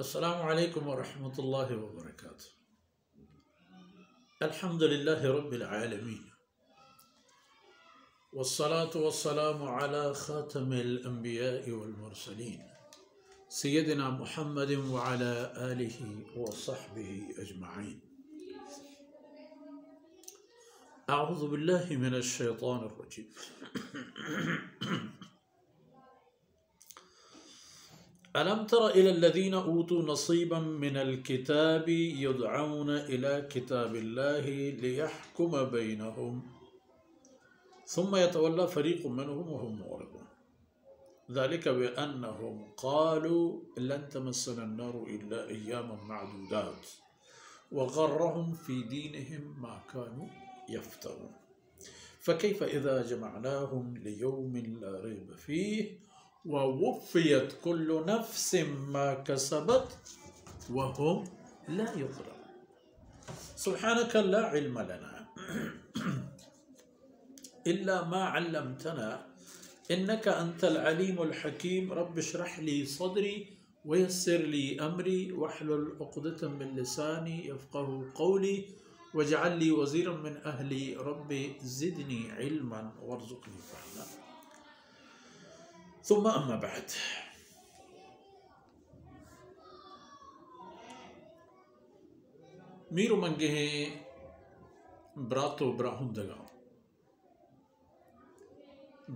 السلام عليكم ورحمة الله وبركاته. الحمد لله رب العالمين، والصلاة والسلام على خاتم الأنبياء والمرسلين سيدنا محمد وعلى آله وصحبه أجمعين. أعوذ بالله من الشيطان الرجيم. ألم تر إلى الذين أوتوا نصيبا من الكتاب يدعون إلى كتاب الله ليحكم بينهم ثم يتولى فريق منهم وهم معرضون ذلك بأنهم قالوا لن تمسنا النار إلا أياما معدودات وغرهم في دينهم ما كانوا يفترون فكيف إذا جمعناهم ليوم لا ريب فيه ووفيت كل نفس ما كسبت وهم لا يظلمون. سبحانك لا علم لنا إلا ما علمتنا إنك أنت العليم الحكيم. رب اشرح لي صدري ويسر لي أمري واحلل عقدة من لساني يفقه قولي واجعل لي وزيرا من أهلي. رب زدني علما وارزقني فهما. ثم أما بعد، میرو منگے ہیں براتو براہم دگا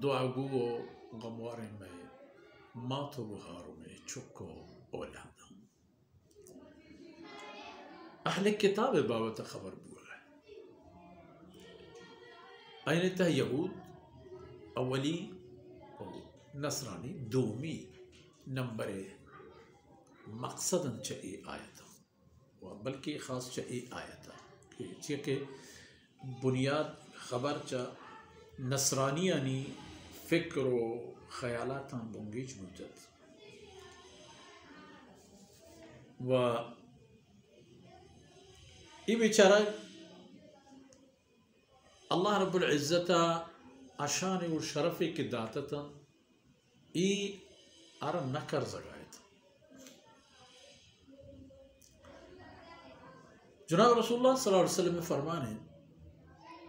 دعا گو غموارے میں ماتو بہارو میں چکو اولادا اہل کتاب بابت خبر بولا این تا یہود اولی نصرانی دومی نمبر مقصداً چاہی آیتا بلکہ خاص چاہی آیتا کہ بنیاد خبر چاہ نصرانیانی فکر و خیالات بونگیج موجود و ای بیچارہ اللہ رب العزت اشان و شرف کی داتتا ای ارم نکر زگایت. جناب رسول اللہ صلی اللہ علیہ وسلم فرمانے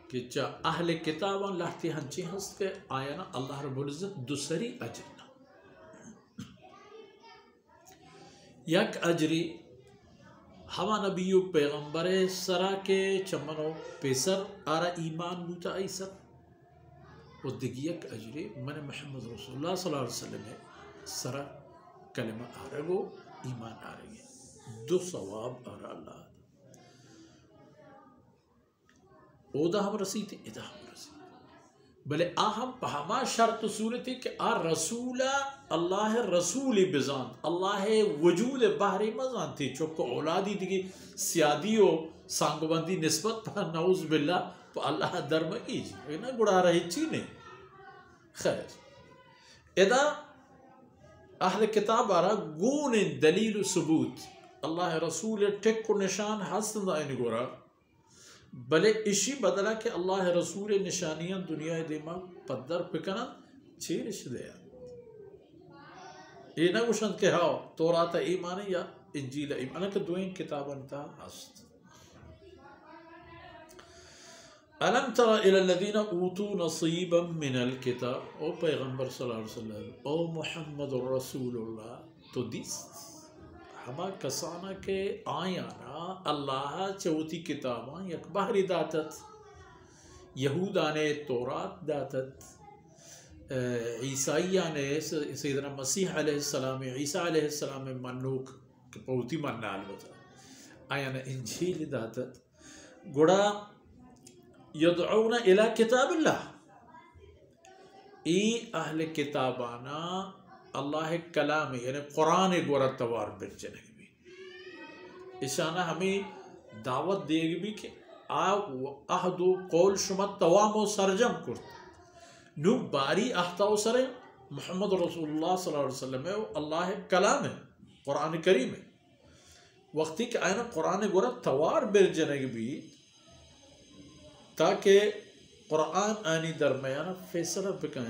کہ چا اہل کتابان لہتی ہنچی ہست کے آیانا اللہ رب العزت دوسری اجرنا یک اجری ہما نبی و پیغمبر سرا کے چمنو پیسر آرہ ایمان بوتا ایسر و دگیک اجری من محمد رسول اللہ صلی اللہ علیہ وسلم سرا کلمہ آرگو ایمان آرگی دو ثواب آرہ اللہ اودا ہم رسیتے ادا ہم رسیتے بلے آہم پہما شرط صورتی کہ رسول اللہ رسول بزان اللہ وجود بحری مزان تھی چوکو اولادی دیگی سیادی و سانگوبندی نسبت پہ نعوذ باللہ تو اللہ درم ایجی نا گڑا رہی چینے خیر ادا اہل کتاب آرہ گون دلیل و ثبوت اللہ رسول ٹک و نشان حسن دائن گورا بلے اسی بدلا کہ اللہ رسول نشانیاں دنیا دیما پدر پکنا چیرش دیا یہ نہ گوشند کہ ہاو تورات ایمان یا انجیل ایمان کہ دوئیں کتاباں تا ہست. ألم تر إلى الذين أوتوا نصيبا من الكتاب او پیغمبر صلی اللہ علیہ وسلم او محمد رسول اللہ تو دیست ہما کسانا کے آیانا اللہ چوتی کتاباں یک بحری داتت یہودانے تورات داتت عیسائیانے سیدنا مسیح علیہ السلام عیسیٰ علیہ السلام منوک پوتی منال بتا آیانا انجیل داتت گڑا یدعون الى کتاب اللہ ای اہل کتابانا اللہ کلام یعنی قرآن گورا توار برچنے بھی اشانہ ہمیں دعوت دے گی بھی کہ عہد و قول شما توام و سرجم کرت نو باری احتاو سرے محمد رسول اللہ صلی اللہ علیہ وسلم ہے اللہ کلام ہے قرآن کریم ہے وقتی کہ آئینا قرآن گورا توار برچنے بھی تاکہ قرآن آنی درمیانہ فیصلہ بکن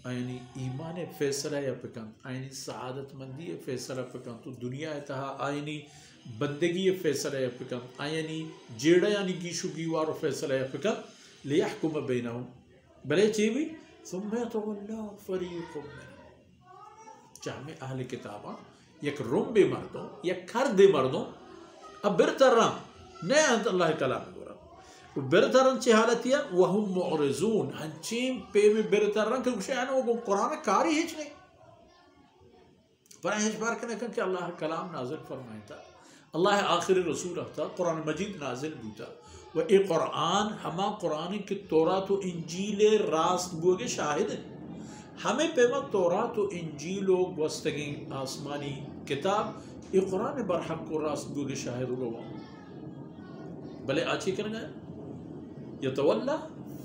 آنی ایمان فیصلہ یا بکن آنی سعادت مندی فیصلہ بکن تو دنیا اتہا آنی بندگی فیصلہ یا بکن آنی جیڑا یعنی گیشو گیوارو فیصلہ یا بکن لیحکم بینہم بلے چیوی ثم یتولا فریق منہم چاہمیں اہل کتاباں یک رنبے مردوں یک کردے مردوں اب برتران نئے انت اللہ کلام گورا برتران چی حالتیا وہم معرضون ہنچین پے میں برتران کہ گوشے وہ قرآن کاری ہیچ نہیں پر ہیچ بار کہنے کہ اللہ کلام نازل فرمائے تھا اللہ آخری رسول تھا قرآن مجید نازل بوتا و اے قرآن ہما قرآن کی تورات و انجیل راست بوگے شاہد ہیں ہمیں پیما تورات و انجیل و گوستگیں آسمانی کتاب یہ قرآن برحق کو راست بوگے شاہد ہوگا بلے آچی کرنے گئے یتولا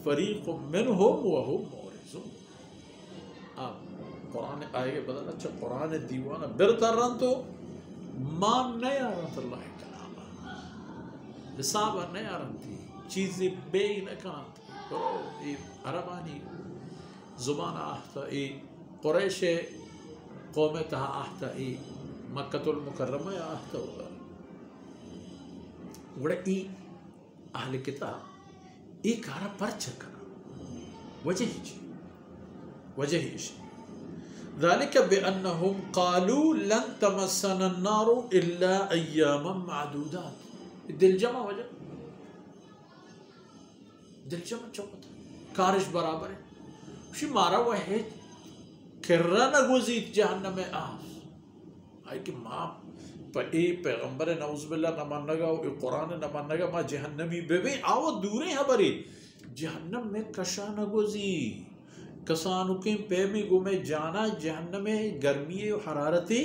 فریق منہم وہم معرضون آپ قرآن آئے گے بدل اچھا قرآن دیوانا برتر رن تو مان نہیں آرہت اللہ کلام حسابہ نہیں آرہت تھی چیزیں بے نکانت یہ عربانی زبان آہتا ای قریش قوم تہا آہتا ای مکہ المکرمہ آہتا ہوگا وڑا ای اہل کتاب ای کارا پرچہ کنا وجہ ہی ذالک بأنہم قالوا لن تمسنا النار الا ایاما معدودات دل جمع وجہ دل جمع چوکتا کارش برابر ہے شی مارا وہ ہے کرنا نگوزید جہنم آس آئی کہ ماں پا اے پیغمبر نعوذ باللہ نمانگا اے قرآن نمانگا ما جہنمی بے آو دورے ہیں بری جہنم میں کشا نگوزی کسانو کے پے میں گمے جانا جہنم میں گرمی و حرارتی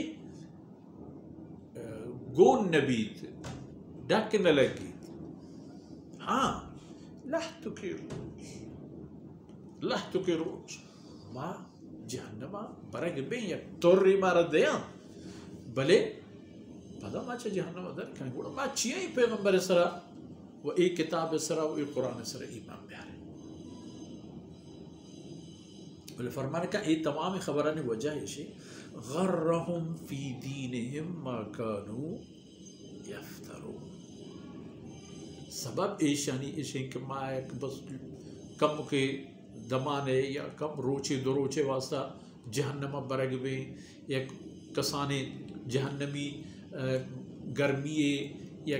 گون نبیت ڈک نہ لگی ہاں لحتو کے روز ما جہنمہ برگ بے یک توری مارا دیا بلے پدا ما چا جہنمہ در کھائیں گوڑا ما چیئے ہی پیغمبر سرا و ای کتاب سرا و ای قرآن سرا ایمان بیارے بلے فرمانے کا ای تمام خبرانی وجہ ہے غرہم فی دینہم ما کانو یفترون سبب ایشانی ایشیں کہ ما ایک بس کم کے دمانے یا کم روچے دروچے واسطہ جہنمہ برگ بے یا کسانے جہنمی گرمیے یا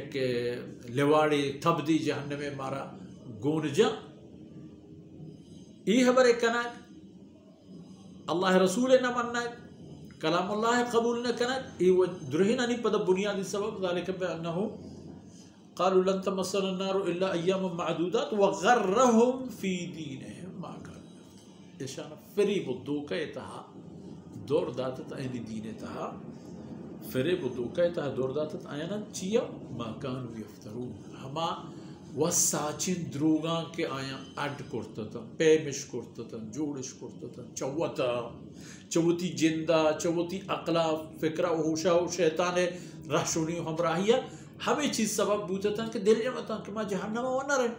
لواڑے تھب دی جہنمے مارا گون جا ای خبر کنا اللہ رسول نہ مننا کلام اللہ قبول نہ کنا ای و درہنا نہیں پدا بنیادی سبب ذالک بأنہم قالوا لن تمسنا النار الا ایاما معدودات وغرہم فی دینہم ما کانوا اشارہ فریب و دوکہ تہا دور داتت اینی دین تہا فریب و دوکہ تہا دور داتت آیانا چیا ما کانوا یفترون ہما وساچن دروگاں کے آیاں اڈ کرتا پیمش کرتا جوڑش کرتا چوتا چوتی جندہ چوتی عقلہ فکرہ و ہوشہ و شیطان رہشونی و ہمراہیہ ہمیں چیز سبب بوتا تھا کہ دل جمع تھا کہ ماں جہنم وہ نہ رہے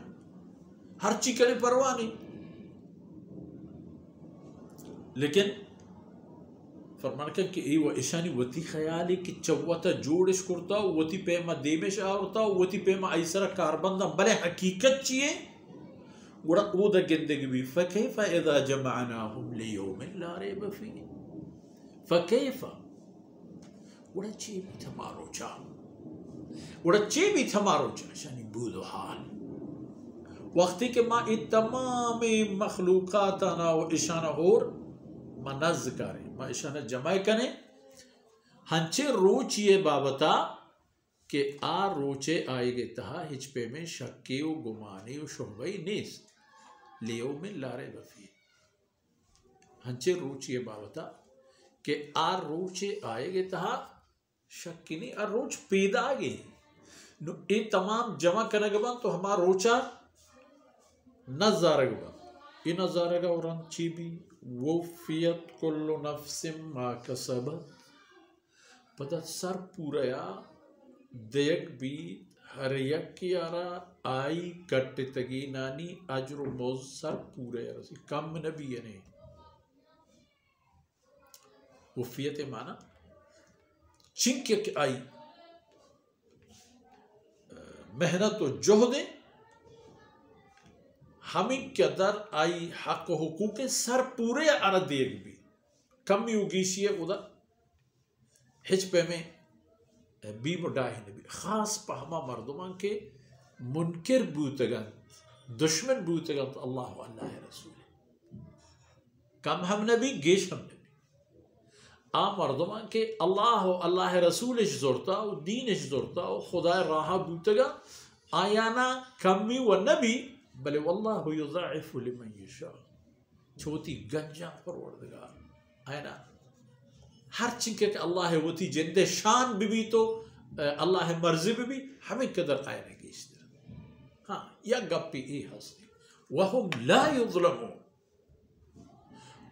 ہر چیز کرنے پرواہ نہیں لیکن فرمان کہ ای و اشانی وتی خیالی کہ چوتا جوڑش کرتا وتی پیما دیمش آورتا وتی پیما ایسرا کاربندہ بلے حقیقت چیئے وڑا او دا گندگی بھی فکیفا اذا جمعناہم لیوم لا ریب فیہ فکیفا وڑا چی بھی تھمارو چاہ وڑا چی بھی تھمارو چاہ شانی بودو حال وقتی کہ ما ای تمام مخلوقاتانا و اشانہ ہور ما نز کرے ما اشانہ جمع کنے ہنچے روچیے بابتا کہ آ روچے آئے گے تہا ہچ پہ میں شکی و گمانی و شہبئی نیس لیو میں لارے بفی ہنچے روچیے بابتا کہ آ روچے آئے گے تہا شکی نہیں آ روچ پیدا آگے نو اے تمام جمع کنگبان تو ہما روچا نظارگبان ای نظارگا وران چی بھی وفیت کل نفس ما کسبت پتہ سر پوریا دیکھ بھی ہر یک یارا آئی کٹ تگی نانی اجر و موز سر پورے رسی کم نبی یعنی وفیت مانا چنکہ کہ آئی محنت و جہد ہمیں کیا در آئی حق و حقوق سر پورے ارد دیگ بھی کمی اگیشی ہے ادا ہچ پہ میں بی مڈاہی نبی خاص پہ ہما مردمان کے منکر بوتگن دشمن بوتگن اللہ و اللہ رسول کم ہم نبی گیش ہم نبی آ مردمان کے اللہ و اللہ رسول اش زورتا و دین اش زورتا و خدا راہ بوتگا آیانا کمی و نبی بلے واللہ یضاعف لمن یشاء چھوٹی گنجا پروردگار آیانا ہر چنکہ کہ اللہ وتی جند شان بھی تو اللہ مرضی بھی ہمیں قدر آئے نہ گیشتر ہاں یا گپی ای ہستی وهم لا یظلمون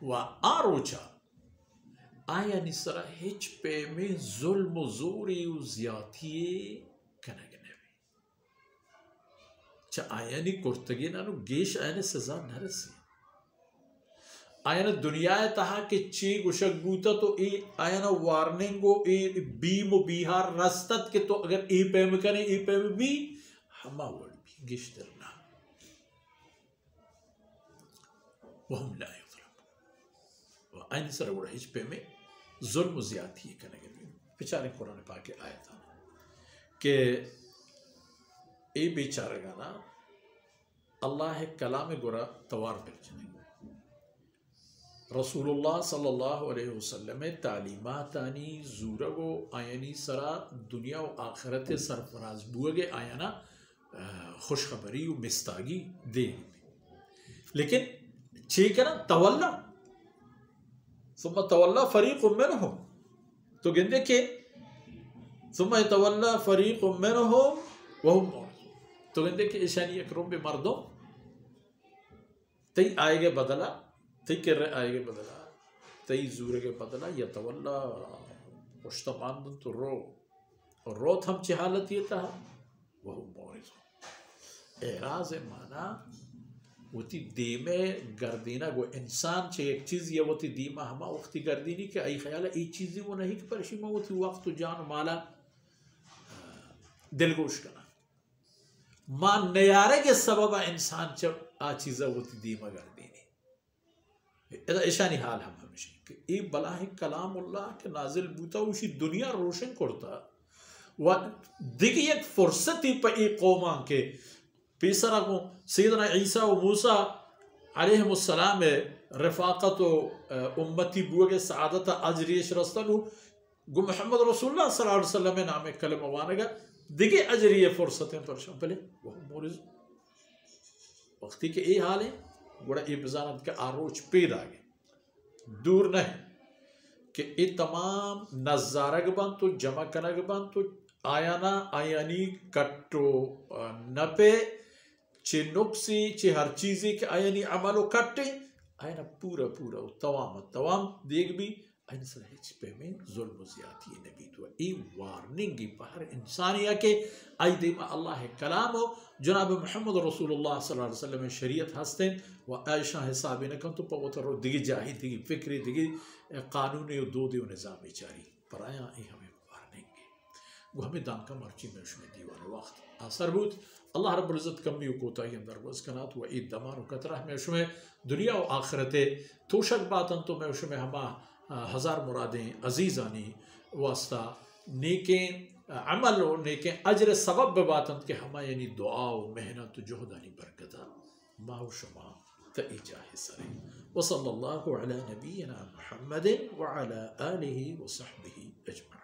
و آروچا آیا نسرا ہچ پہ میں ظلم و زوری و زیادتی کنگنے بھی چا آیا نی کرتگی نانو گیش آیا نے سزا نہ رسی آیا نا دنیا تہا کہ چی گوشک بوتا تو ای آیا نا وارننگو ای بیم و بیہار رستت کہ تو اگر ای پیم کنے ای پیم بھی ہما ورد بھی گشترنا وہم لا یظلم و آئین سر ورد ہج پہ میں ظلم و زیادتی کنے گے پچارے قرآن پاک آیا تھا کہ ای بیچارے گا نا اللہ کلام گورا توار برچنے گا رسول اللہ صلی اللہ علیہ وسلم تعلیماتانی زورگو آیانی سرا دنیا و آخرت سرفراز بوگے آیانا خوشخبری و مستاگی دے لیکن چیکنا تولا ثم تولا فریق منہم تو گندے کہ ثم تولا فریق منہم وہم تو گندے کہ اشانی اکرم بے مردوں تی آئے گے بدلا تی کر رہے آئے گے بدلا تی زورے گے بدلا یا تولا پشتماندن تو رو روت ہم چی حالت یہ تھا وہ مورز اعراض مانا وہ تی دیمے گردینہ وہ انسان چے ایک چیز یا وہ تی دیمہ ہما وقتی گردینی کہ ای خیالہ ای چیزی وہ نہیں کہ پرشیمہ وہ تی وقت جان مالا دلگوش کنا ما نیارے کے سبب انسان چے آ چیزہ وہ تی دیمہ گردینی ایسا اشانی حال ہم ہمیشہ کہ ای بلاہ کلام اللہ کے نازل بوتا اسی دنیا روشن کرتا و دیکھ ایک فرصتی پہ ای قومان کے پیسرہ کو سیدنا عیسیٰ و موسیٰ علیہ السلام رفاقت و امتی بوگے سعادت اجریش رستنو گو محمد رسول اللہ صلی اللہ علیہ وسلم نام کلمہ وانگا دیکھے اجری فرصتیں پر شاملے وہ مورز وقتی کہ ای حال ہے گوڑا ای بزانت کا آروچ پید آگے دور نہیں کہ ای تمام نظارگ بان تو جمع کنگ بان تو آیانا آیانی کٹو نپے چی نقصی چی ہر چیزی کہ آیانی عملو کٹے آیانا پورا پورا تمام دیکھ بھی آیانا سر ہیچ پہ میں ظلم و زیادتی نبی تو ای وارننگی پہر انسانیہ کے آئی دیما اللہ کلام ہو جناب محمد رسول اللہ صلی اللہ علیہ وسلم شریعت ہستیں و عائشہ حسابی نکن تو پوتر رو دیگی جاہی دیگی فکری دیگی قانونی و دودی و نظامی چاری پر آیا ای ہمیں وارننگی وہ ہمیں دان کا مرچی میں اس میں دیوان وقت آثر بود اللہ رب العزت کمی و کوتاہی اندر وزکنات و عید دمان و کترہ میں اس میں دنیا و آخرت توشک باتن تو میں اس میں ہما ہزار مرادیں عزیزانی واسطہ نیکیں عمل و نیکیں اجر سبب بباتن کہ ہما یعنی دعا و محنت و جہدانی برکتا ما و شما تئی جاہی سرے وصلی اللہ علی نبینا محمد وعلی آلہ وصحبہ اجمعین.